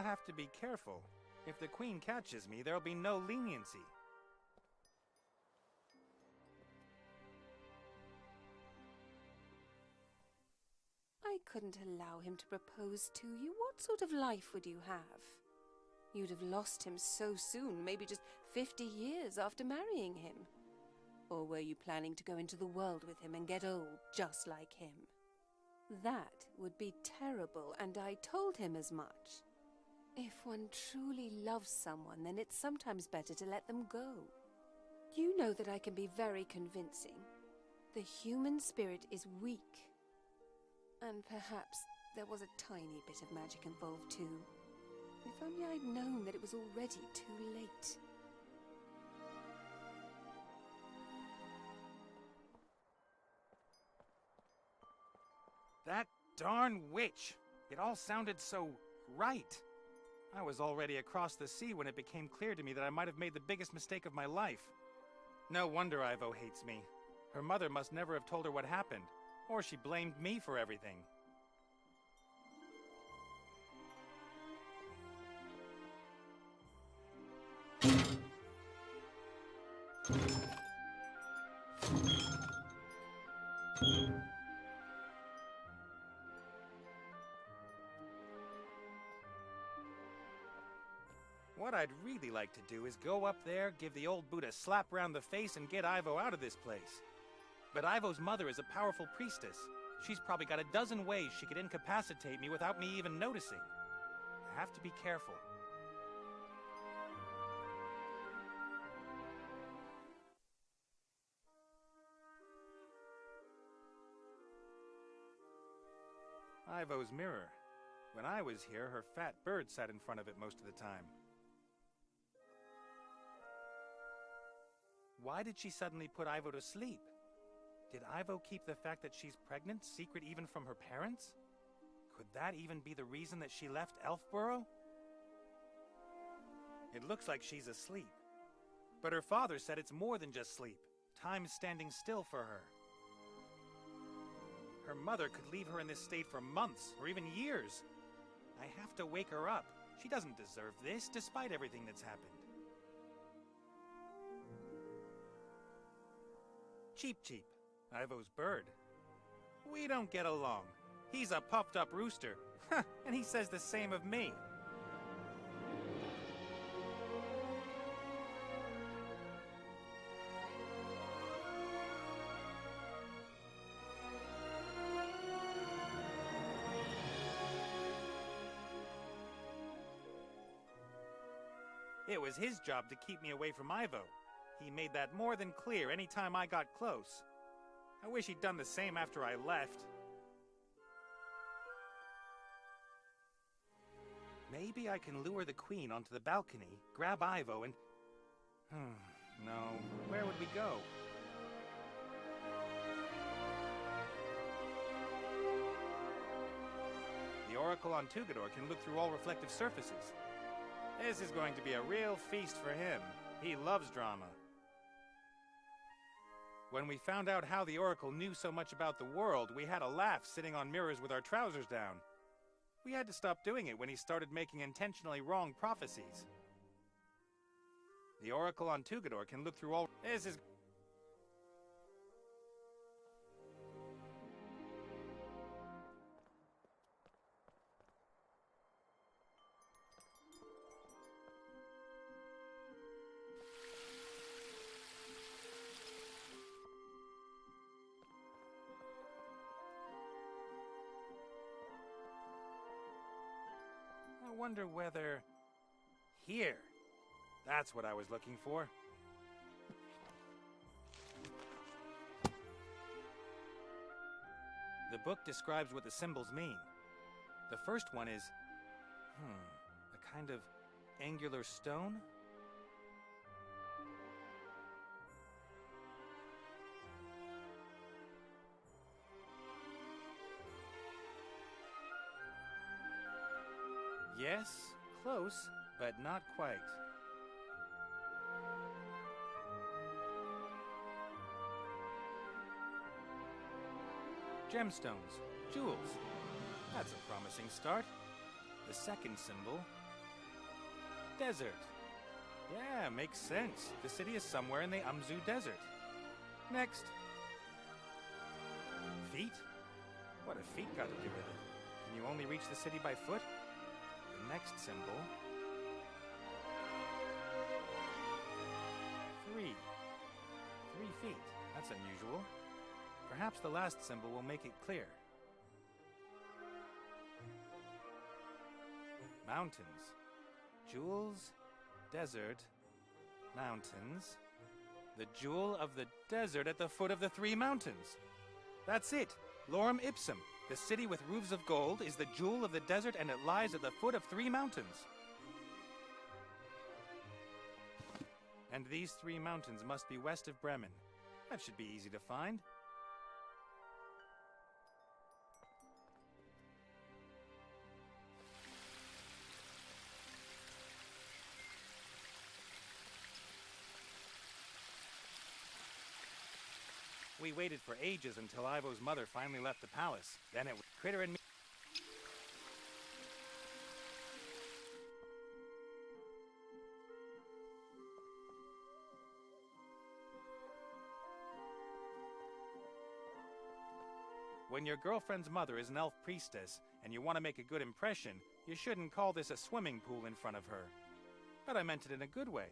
have to be careful. If the queen catches me, there'll be no leniency. I couldn't allow him to propose to you. What sort of life would you have? You'd have lost him so soon, maybe just 50 years after marrying him. Or were you planning to go into the world with him and get old just like him? That would be terrible, and I told him as much. If one truly loves someone, then it's sometimes better to let them go. You know that I can be very convincing. The human spirit is weak. And perhaps there was a tiny bit of magic involved too. If only I'd known that it was already too late. That darn witch! It all sounded so right. I was already across the sea when it became clear to me that I might have made the biggest mistake of my life. No wonder Ivo hates me. Her mother must never have told her what happened, or she blamed me for everything. What I'd really like to do is go up there, give the old boot a slap round the face, and get Ivo out of this place. But Ivo's mother is a powerful priestess. She's probably got a dozen ways she could incapacitate me without me even noticing. I have to be careful. Ivo's mirror. When I was here, her fat bird sat in front of it most of the time. Why did she suddenly put Ivo to sleep? Did Ivo keep the fact that she's pregnant secret even from her parents? Could that even be the reason that she left Elfborough? It looks like she's asleep. But her father said it's more than just sleep. Time's standing still for her. Her mother could leave her in this state for months or even years. I have to wake her up. She doesn't deserve this, despite everything that's happened. Cheep Cheep, Ivo's bird. We don't get along. He's a puffed-up rooster, and he says the same of me. It was his job to keep me away from Ivo. He made that more than clear any time I got close. I wish he'd done the same after I left. Maybe I can lure the queen onto the balcony, grab Ivo, and... No, where would we go? The oracle on Tugador can look through all reflective surfaces. This is going to be a real feast for him. He loves drama. When we found out how the oracle knew so much about the world, we had a laugh sitting on mirrors with our trousers down. We had to stop doing it when he started making intentionally wrong prophecies. The oracle on Tugador can look through all... This is... I wonder whether... Here. That's what I was looking for. The book describes what the symbols mean. The first one is... a kind of angular stone? Yes, close, but not quite. Gemstones, jewels. That's a promising start. The second symbol, Desert. Yeah, makes sense. The city is somewhere in the Umzu Desert. Next. Feet? What have feet got to do with it? Can you only reach the city by foot? The next symbol. 3. 3 feet. That's unusual. Perhaps the last symbol will make it clear. Mountains. Jewels, desert, mountains. The jewel of the desert at the foot of the 3 mountains. That's it. Lorem ipsum. The city with roofs of gold is the jewel of the desert, and it lies at the foot of 3 mountains. And these 3 mountains must be west of Bremen. That should be easy to find. We waited for ages until Ivo's mother finally left the palace. Then it was Critter and me. When your girlfriend's mother is an elf priestess, and you want to make a good impression, you shouldn't call this a swimming pool in front of her. But I meant it in a good way.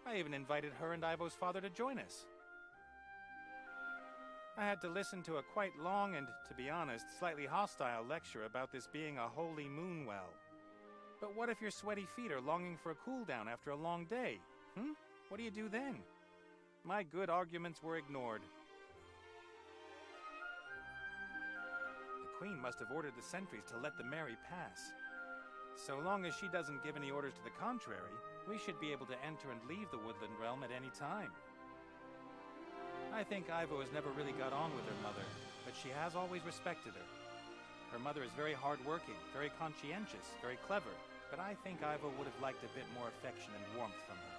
I even invited her and Ivo's father to join us. I had to listen to a quite long and, to be honest, slightly hostile lecture about this being a holy moon well. But what if your sweaty feet are longing for a cool down after a long day? What do you do then? My good arguments were ignored. The queen must have ordered the sentries to let the Mary pass. So long as she doesn't give any orders to the contrary, we should be able to enter and leave the woodland realm at any time. I think Ivo has never really got on with her mother, but she has always respected her. Her mother is very hard-working, very conscientious, very clever, but I think Ivo would have liked a bit more affection and warmth from her.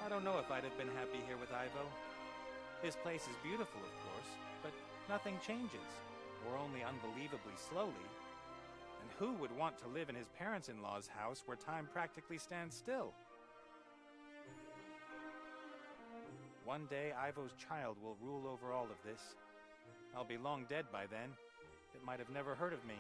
I don't know if I'd have been happy here with Ivo. His place is beautiful, of course, but nothing changes, or only unbelievably slowly. And who would want to live in his parents-in-law's house where time practically stands still? One day, Ivo's child will rule over all of this. I'll be long dead by then. It might have never heard of me.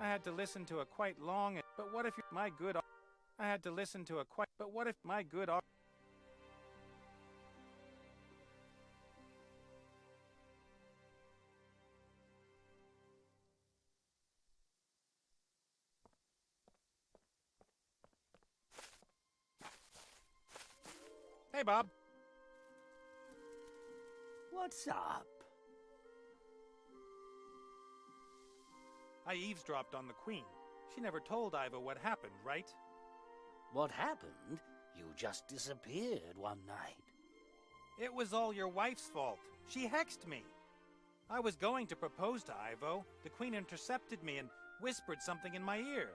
I had to listen to a quite long, but what if my good... I had to listen to a quite... But what if my good... Hey, Bob. What's up? I eavesdropped on the Queen. She never told Ivo what happened, right? What happened? You just disappeared one night. It was all your wife's fault. She hexed me. I was going to propose to Ivo. The Queen intercepted me and whispered something in my ear.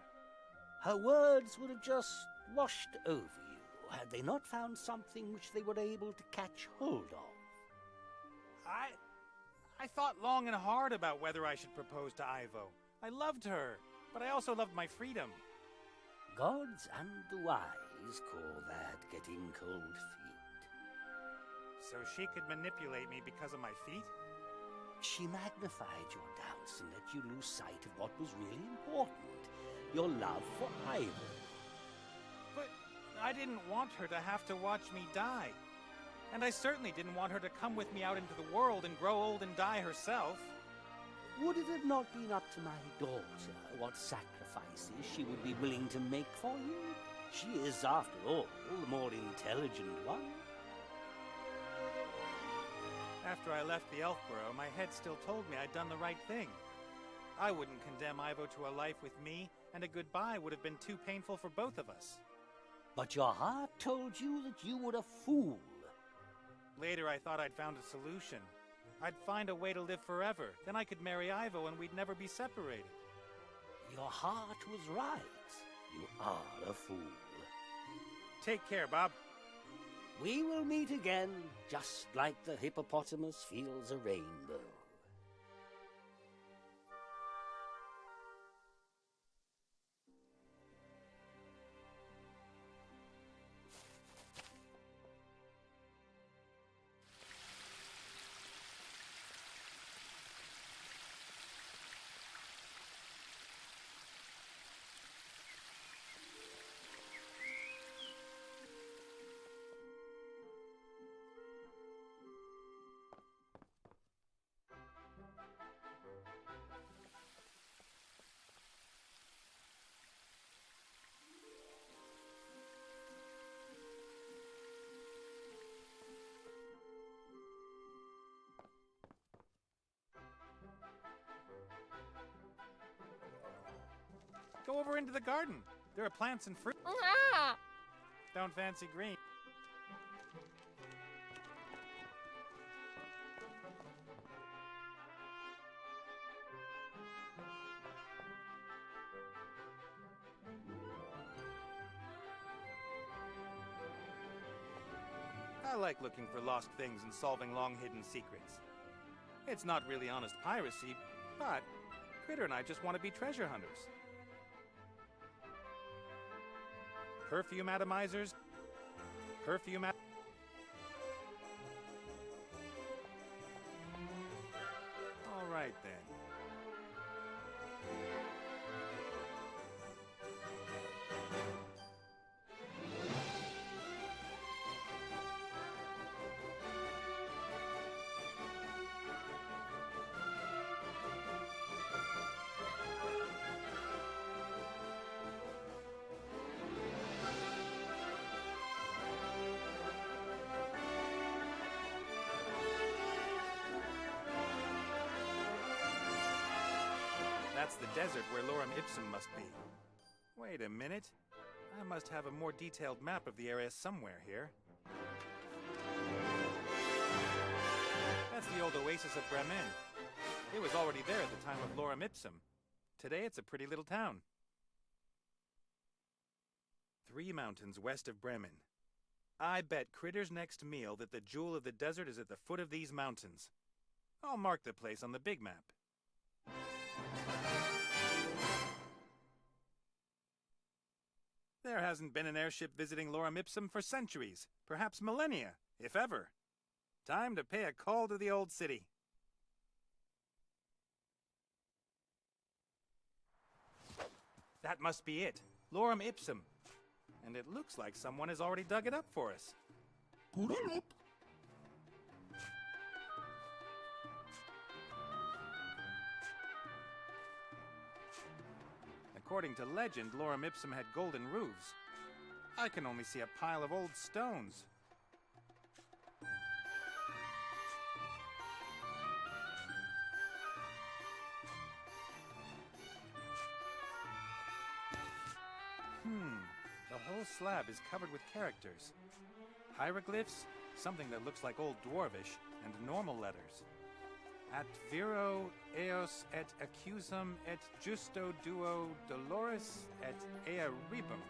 Her words would have just washed over you had they not found something which they were able to catch hold of. I thought long and hard about whether I should propose to Ivo. I loved her, but I also loved my freedom. Gods and the wise call that getting cold feet. So she could manipulate me because of my feet? She magnified your doubts and let you lose sight of what was really important, your love for Ivo. But I didn't want her to have to watch me die. And I certainly didn't want her to come with me out into the world and grow old and die herself. Would it have not been up to my daughter what sacrifices she would be willing to make for you? She is, after all, the more intelligent one. After I left the elf burrow, my head still told me I'd done the right thing. I wouldn't condemn Ivo to a life with me, and a goodbye would have been too painful for both of us. But your heart told you that you were a fool. Later, I thought I'd found a solution. I'd find a way to live forever. Then I could marry Ivo and we'd never be separated. Your heart was right. You are a fool. Take care, Bob. We will meet again, just like the hippopotamus feels a rainbow. Go over into the garden. There are plants and fruit. Ah! Don't fancy green. I like looking for lost things and solving long-hidden secrets. It's not really honest piracy, but Critter and I just want to be treasure hunters. Perfume atomizers. Perfume at... All right, then. That's the desert where Lorem Ipsum must be. Wait a minute. I must have a more detailed map of the area somewhere here. That's the old oasis of Bremen. It was already there at the time of Lorem Ipsum. Today it's a pretty little town. 3 mountains west of Bremen. I bet Critter's next meal that the jewel of the desert is at the foot of these mountains. I'll mark the place on the big map. There hasn't been an airship visiting Lorem Ipsum for centuries, perhaps millennia, if ever. Time to pay a call to the old city. That must be it, Lorem Ipsum. And it looks like someone has already dug it up for us. Put it up. According to legend, Lorem Ipsum had golden roofs. I can only see a pile of old stones. The whole slab is covered with characters. Hieroglyphs, something that looks like Old Dwarvish, and normal letters. At viro eos et accusum et justo duo dolores et ea ribum.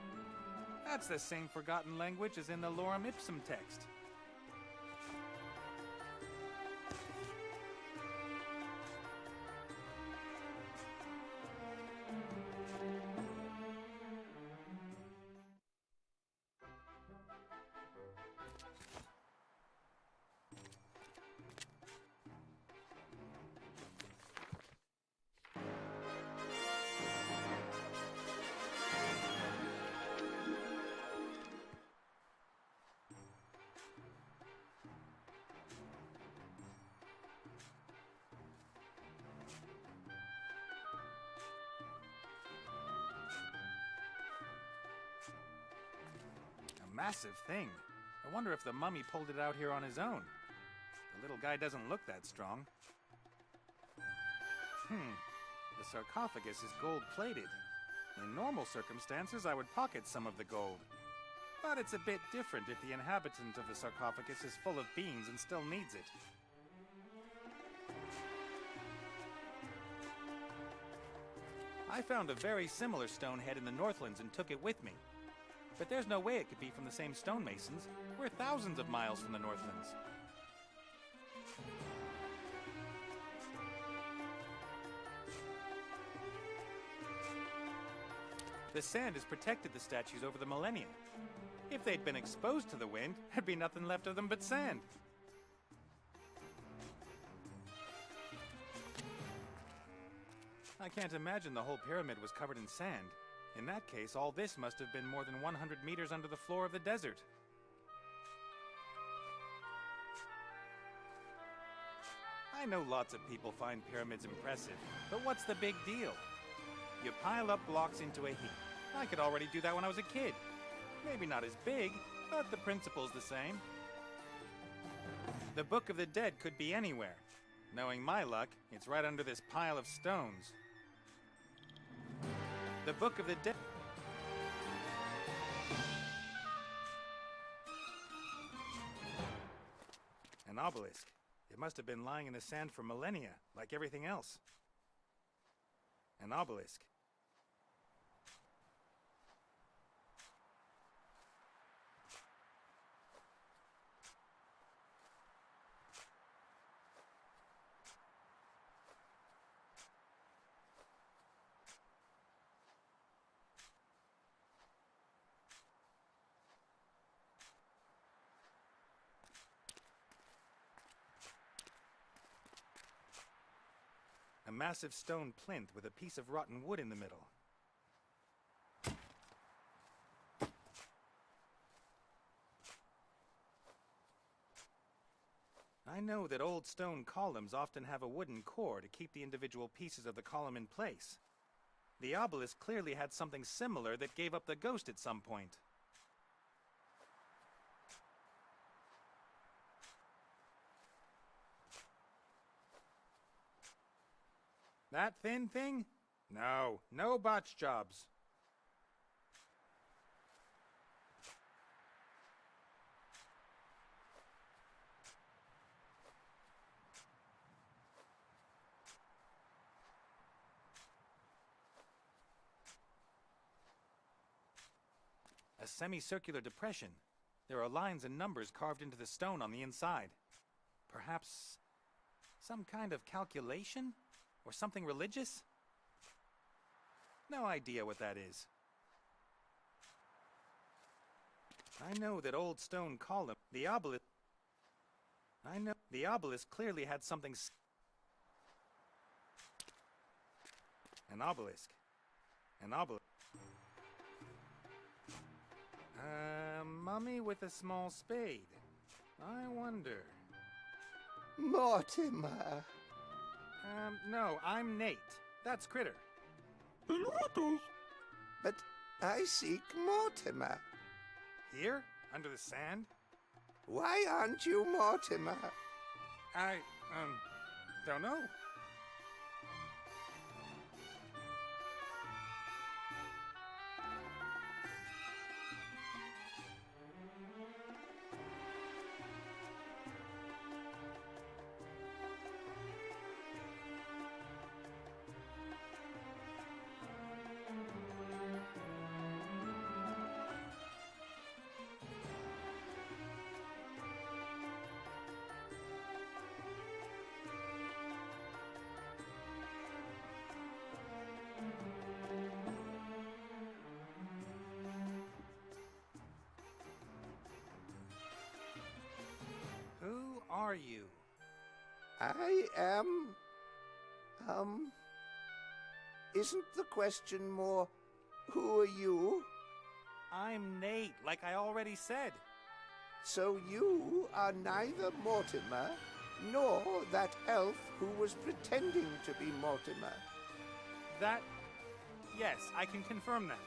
That's the same forgotten language as in the Lorem Ipsum text. Massive thing. I wonder if the mummy pulled it out here on his own. The little guy doesn't look that strong. The sarcophagus is gold-plated. In normal circumstances, I would pocket some of the gold. But it's a bit different if the inhabitant of the sarcophagus is full of beans and still needs it. I found a very similar stone head in the Northlands and took it with me. But there's no way it could be from the same stonemasons. We're thousands of miles from the Northlands. The sand has protected the statues over the millennia. If they'd been exposed to the wind, there'd be nothing left of them but sand. I can't imagine the whole pyramid was covered in sand. In that case, all this must have been more than 100 meters under the floor of the desert. I know lots of people find pyramids impressive, but what's the big deal? You pile up blocks into a heap. I could already do that when I was a kid. Maybe not as big, but the principle's the same. The Book of the Dead could be anywhere. Knowing my luck, it's right under this pile of stones. The Book of the Dead... An obelisk. It must have been lying in the sand for millennia, like everything else. An obelisk. A massive stone plinth with a piece of rotten wood in the middle. I know that old stone columns often have a wooden core to keep the individual pieces of the column in place. The obelisk clearly had something similar that gave up the ghost at some point. That thin thing? No, no botch jobs. A semicircular depression. There are lines and numbers carved into the stone on the inside. Perhaps some kind of calculation? Or something religious? No idea what that is. I know that old stone column, the obelisk... I know the obelisk clearly had something... An obelisk. An obelisk. A mummy with a small spade. I wonder... Mortimer. No, I'm Nate. That's Critter. But I seek Mortimer. Here? Under the sand? Why aren't you Mortimer? I, don't know. Who are you? I am... Isn't the question more, who are you? I'm Nate, like I already said. So you are neither Mortimer, nor that elf who was pretending to be Mortimer. That... Yes, I can confirm that.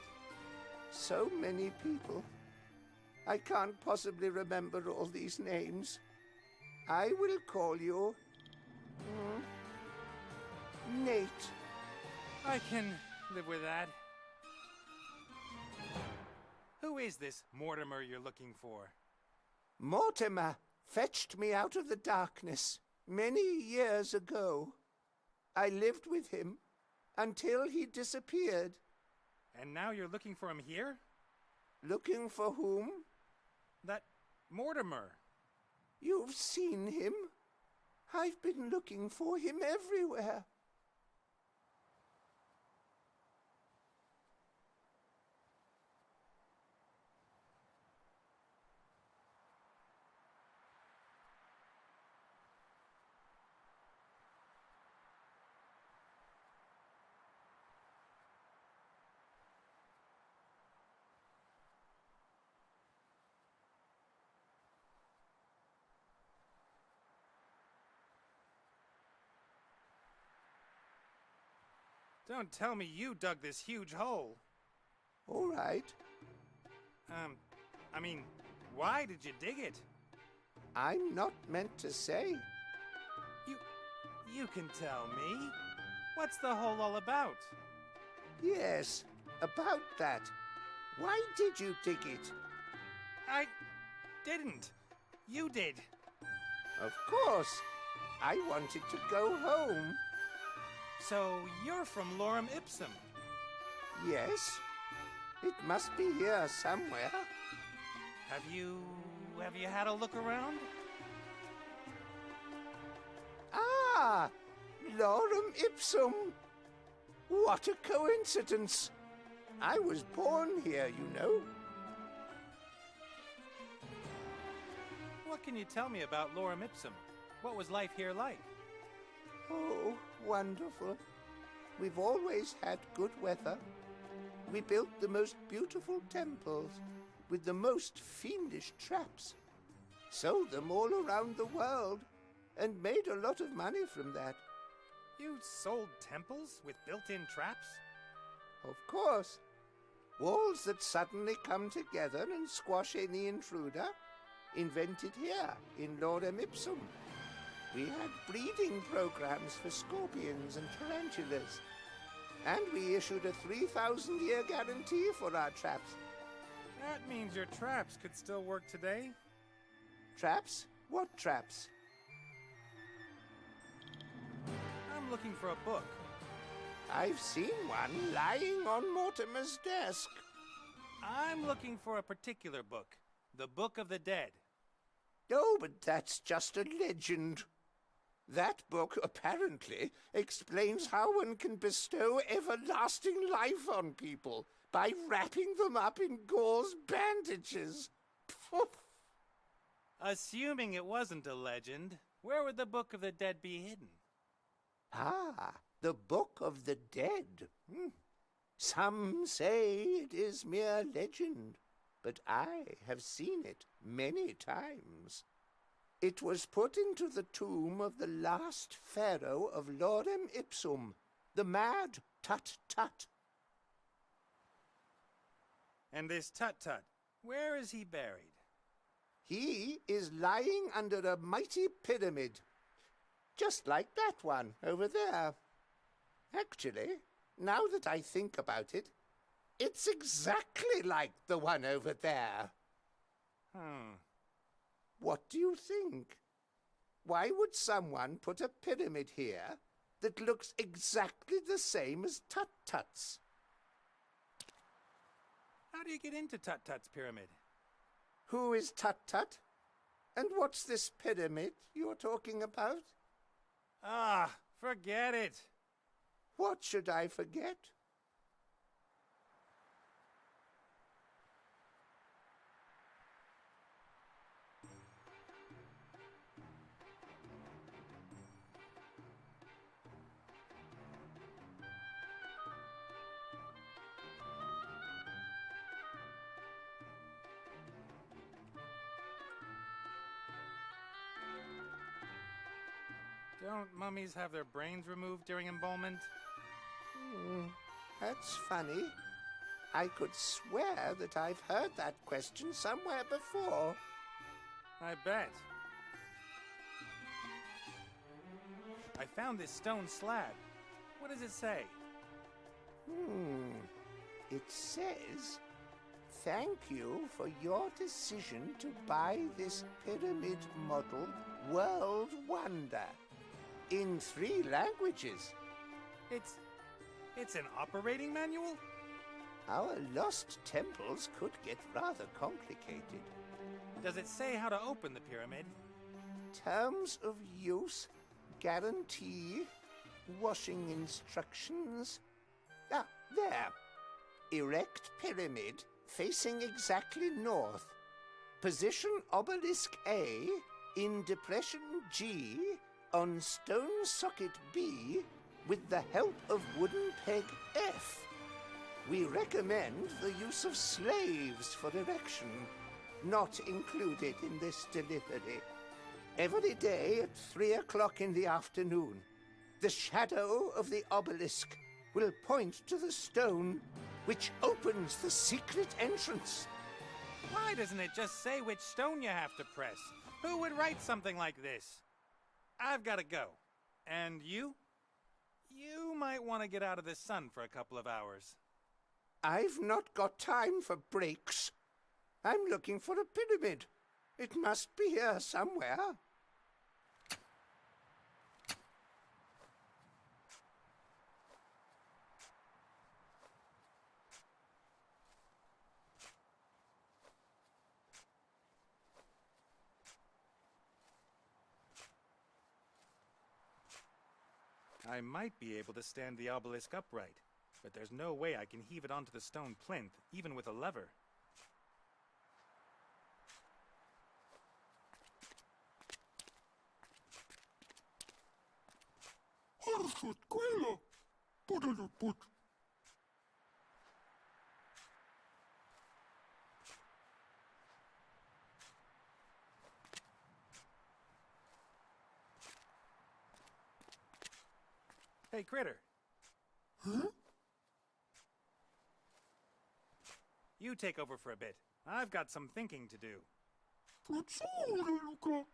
So many people. I can't possibly remember all these names. I will call you... Nate. I can live with that. Who is this Mortimer you're looking for? Mortimer fetched me out of the darkness many years ago. I lived with him, until he disappeared. And now you're looking for him here? Looking for whom? That Mortimer. You've seen him? I've been looking for him everywhere. Don't tell me you dug this huge hole. All right. I mean, why did you dig it? I'm not meant to say. You can tell me. What's the hole all about? Yes, about that. Why did you dig it? I didn't. You did. Of course. I wanted to go home. So you're from Lorem Ipsum. Yes. It must be here somewhere. Have you had a look around? Ah! Lorem Ipsum! What a coincidence! I was born here, you know. What can you tell me about Lorem Ipsum? What was life here like? Oh, wonderful. We've always had good weather. We built the most beautiful temples with the most fiendish traps. Sold them all around the world and made a lot of money from that. You sold temples with built-in traps? Of course. Walls that suddenly come together and squash any intruder. Invented here in Lorem Ipsum. We had breeding programs for scorpions and tarantulas. And we issued a 3,000-year guarantee for our traps. That means your traps could still work today? Traps? What traps? I'm looking for a book. I've seen one lying on Mortimer's desk. I'm looking for a particular book. The Book of the Dead. Oh, but that's just a legend. That book apparently explains how one can bestow everlasting life on people by wrapping them up in gauze bandages. Assuming it wasn't a legend, where would the Book of the Dead be hidden? Ah, the Book of the Dead. Some say it is mere legend, but I have seen it many times. It was put into the tomb of the last pharaoh of Lorem Ipsum, the mad Tut-Tut. And this Tut-Tut, where is he buried? He is lying under a mighty pyramid, just like that one over there. Actually, now that I think about it, it's exactly like the one over there. What do you think? Why would someone put a pyramid here that looks exactly the same as Tut-Tut's? How do you get into Tut-Tut's pyramid? Who is Tut-Tut? And what's this pyramid you're talking about? Ah, forget it. What should I forget? Don't mummies have their brains removed during embalmment? That's funny. I could swear that I've heard that question somewhere before. I bet. I found this stone slab. What does it say? It says, "Thank you for your decision to buy this pyramid model World Wonder in 3 languages." It's an operating manual? Our lost temples could get rather complicated. Does it say how to open the pyramid? Terms of use, guarantee, washing instructions. Ah, there. Erect pyramid facing exactly north. Position obelisk A in depression G on stone socket B with the help of wooden peg F. We recommend the use of slaves for erection, not included in this delivery. Every day at 3 o'clock in the afternoon, the shadow of the obelisk will point to the stone which opens the secret entrance. Why doesn't it just say which stone you have to press? Who would write something like this? I've got to go. And you? You might want to get out of the sun for a couple of hours. I've not got time for breaks. I'm looking for a pyramid. It must be here somewhere. I might be able to stand the obelisk upright, but there's no way I can heave it onto the stone plinth, even with a lever. Hey, Critter. Huh? You take over for a bit. I've got some thinking to do. Luca.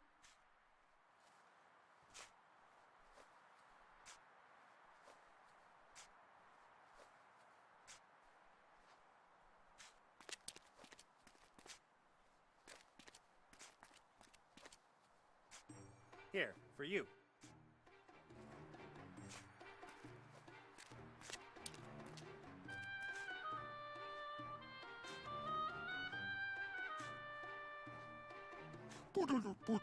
Here, for you. Put.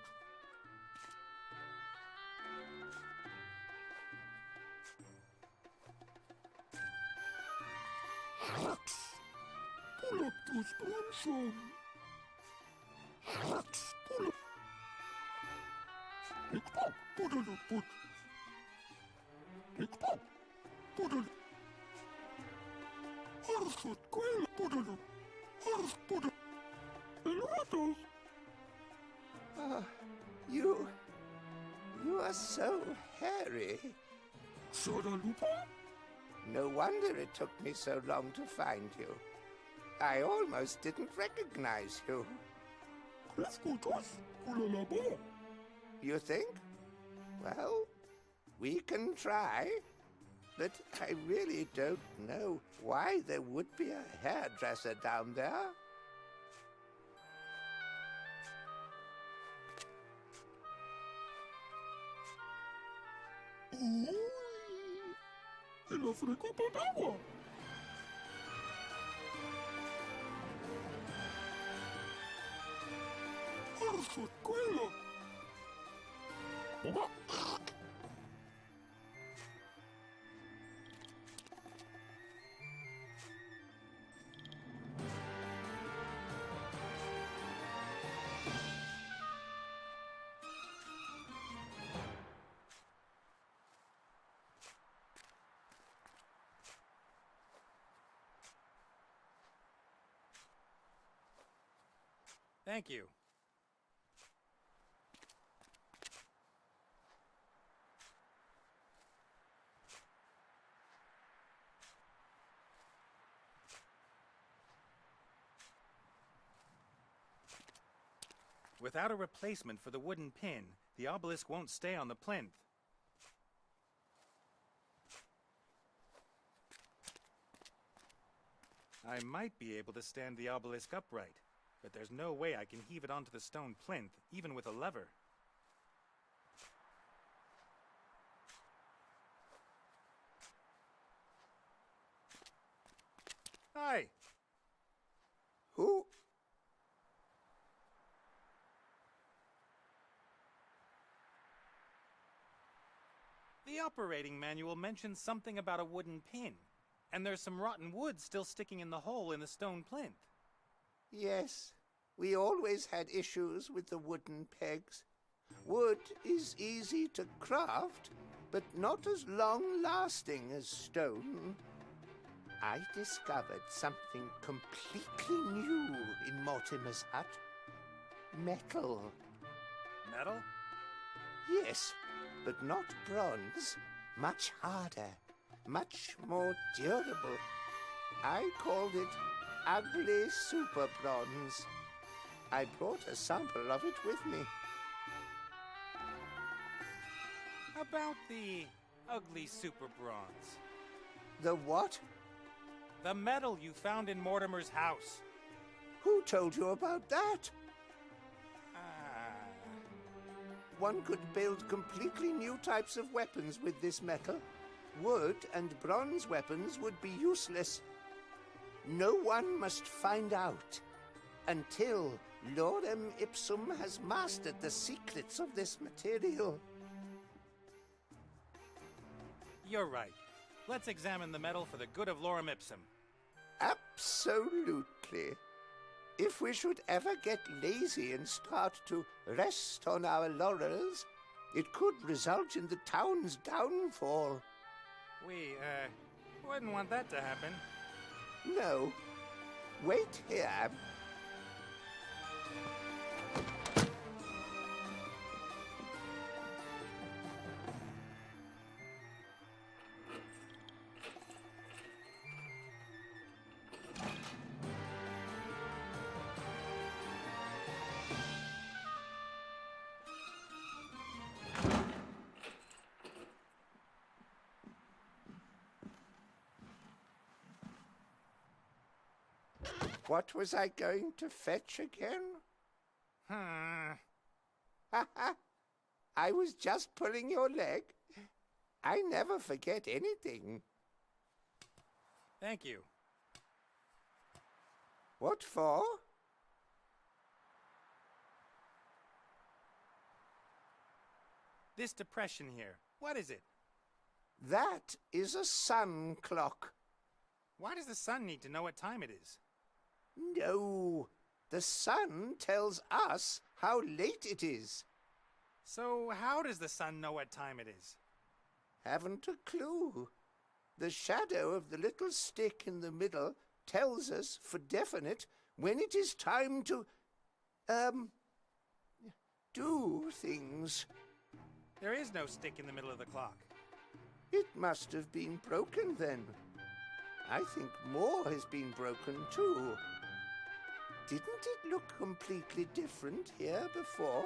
Pull up to sponsor. Pull up. Put. Ah, you are so hairy. No wonder it took me so long to find you. I almost didn't recognize you. You think? Well, we can try. But I really don't know why there would be a hairdresser down there. El ofreco agua. Escuela. Thank you. Without a replacement for the wooden pin, the obelisk won't stay on the plinth. I might be able to stand the obelisk upright, but there's no way I can heave it onto the stone plinth, even with a lever. Hi. Who? The operating manual mentions something about a wooden pin, and there's some rotten wood still sticking in the hole in the stone plinth. Yes, we always had issues with the wooden pegs. Wood is easy to craft, but not as long-lasting as stone. I discovered something completely new in Mortimer's hut. Metal. Metal? Yes, but not bronze. Much harder, much more durable. I called it ugly super bronze. I brought a sample of it with me. About the ugly super bronze. The what? The metal you found in Mortimer's house. Who told you about that? One could build completely new types of weapons with this metal. Wood and bronze weapons would be useless. No one must find out until Lorem Ipsum has mastered the secrets of this material. You're right. Let's examine the metal for the good of Lorem Ipsum. Absolutely. If we should ever get lazy and start to rest on our laurels, it could result in the town's downfall. We, wouldn't want that to happen. No. Wait here. What was I going to fetch again? Ha ha! I was just pulling your leg. I never forget anything. Thank you. What for? This depression here, what is it? That is a sun clock. Why does the sun need to know what time it is? No, the sun tells us how late it is. So how does the sun know what time it is? Haven't a clue. The shadow of the little stick in the middle tells us for definite when it is time to, do things. There is no stick in the middle of the clock. It must have been broken then. I think more has been broken too. Didn't it look completely different here before?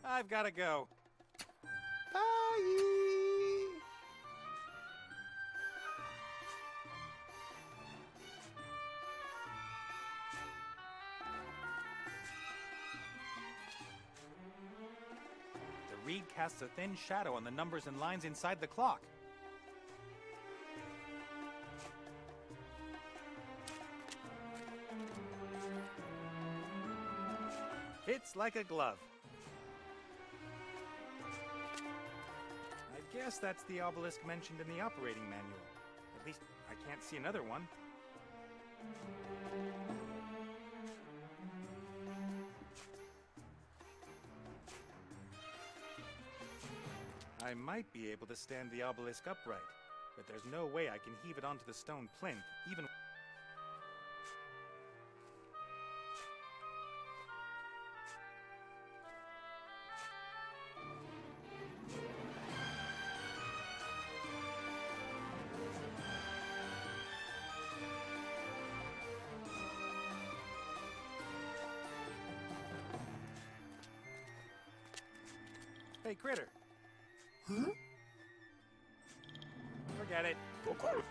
I've got to go. Bye! The reed casts a thin shadow on the numbers and lines inside the clock. Fits like a glove. I guess that's the obelisk mentioned in the operating manual. At least I can't see another one. I might be able to stand the obelisk upright, but there's no way I can heave it onto the stone plinth, even... Hey, Critter. Huh? Forget it. Of course.